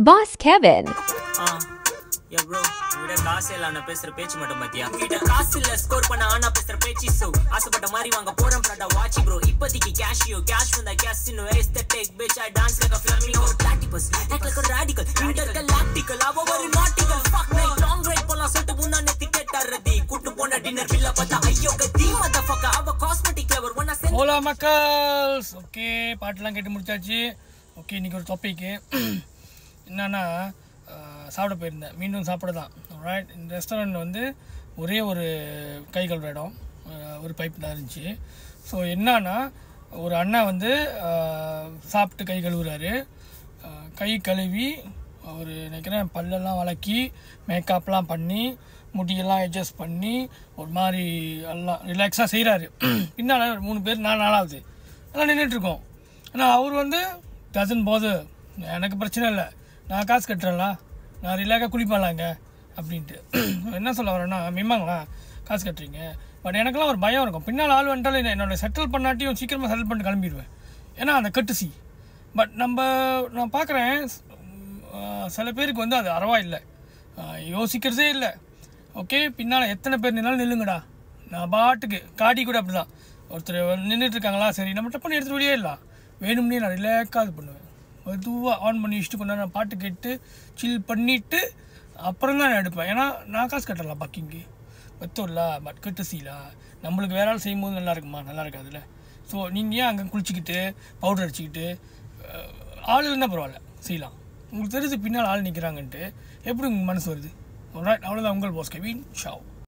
Boss Kevin. Yeah bro, விட காசு இல்ல நான் பேசுற பேச்சு மட்டும் பாத்தியா கிட்ட காசு இல்ல ஸ்கோர் பண்ண ஆனா பேசுற பேச்சு சோ ஆசைப்பட்ட மாதிரி வாங்க போறேன் ப்ராடா வாட்ச் ப்ரோ இப்போதைக்கு கேஷ் வந்தா casino aesthetic bitch I dance like a flamingo platypus act like a radical intergalactical அவ ஒரு nautical fuck night long ride போலாம் சொல்லிட்டு முன்னா நெத்தி கேட்டாரதி கூட்டு போன டின்னர் பில்ல பார்த்தா ஐயோ கதி motherfucker அவ cosmetic lover when I say hello மக்கள்ஸ் ஓகே பாட்டெல்லாம் கேட்டு முடிச்சாச்சு ஓகே இன்னைக்கு ஒரு டாபிக் என்னன்னா சாப்பிட போயிருந்தேன் மீண்டும் சாப்பிட தான் ரைட் இந்த ரெஸ்டாரண்ட் வந்து ஒரே ஒரு கை கழுவுற இடம் ஒரு பைப் தான் இருந்துச்சு ஸோ என்னன்னா ஒரு அண்ணா வந்து சாப்பிட்டு கை கழுவுறாரு கை கழுவி அவர் நினைக்கிறேன் பல்லெல்லாம் வளக்கி மேக்கப்லாம் பண்ணி முடியெல்லாம் அட்ஜஸ்ட் பண்ணி ஒரு மாதிரி எல்லாம் ரிலாக்ஸாக செய்கிறாரு பின்னால் ஒரு 3 பேர் 4 நாளாவது எல்லாம் நின்றுட்டுருக்கோம் ஆனால் அவர் வந்து டசன் போது எனக்கு பிரச்சனை இல்லை நான் காசு கட்டுறேன்ல நான் ரிலாக்ஸாக குளிப்பாங்களாங்க அப்படின்ட்டு என்ன சொல்ல வரேன்னா மிம்மாங்களா காசு கட்டுறீங்க பட் எனக்கெல்லாம் ஒரு பயம் இருக்கும் பின்னால் ஆள் வந்துட்டாலும் என்னோட செட்டில் பண்ணாட்டியும் சீக்கிரமாக செட்டில் பண்ணிட்டு கிளம்பிடுவேன் ஏன்னா அந்த கட்டுசி பட் நான் பார்க்குறேன் சில பேருக்கு வந்து அது அறவா இல்லை யோசிக்கிறதே இல்லை ஓகே பின்னால் எத்தனை பேர் நின்னாலும் நில்லுங்கடா நான் பாட்டுக்கு காடி கூட அப்படி தான் ஒருத்தர் நின்றுட்டுருக்காங்களா சரி நம்ம டப்பண்ணி எடுத்துகிட்டு வெளியே இல்லை வேணும்னே நான் ரிலாக்ஸாக இது பண்ணுவேன் மெதுவாக ஆன் பண்ணி வச்சுட்டு கொண்டு நான் பாட்டு கேட்டு சில் பண்ணிவிட்டு அப்புறம் தான் நான் எடுப்பேன் ஏன்னா நான் காசு கட்டலாம் பக்கிங்கு வெத்தோம்ல பட் கட்டுசிலா நம்மளுக்கு வேற ஆள் செய்யும்போது நல்லா இருக்குமா நல்லா இருக்காதுல்ல ஸோ நீங்கள் ஏன் அங்கே குளிச்சிக்கிட்டு பவுடர் அடிச்சுக்கிட்டு ஆள் இருந்தால் பரவாயில்ல செய்யலாம் உங்களுக்கு தெரிஞ்சு பின்னால் ஆள் நிற்கிறாங்கன்ட்டு எப்படி உங்கள் மனசு வருது ரைட் அவ்வளோதான் உங்கள் பாஸ் கெவின் ஷாவ்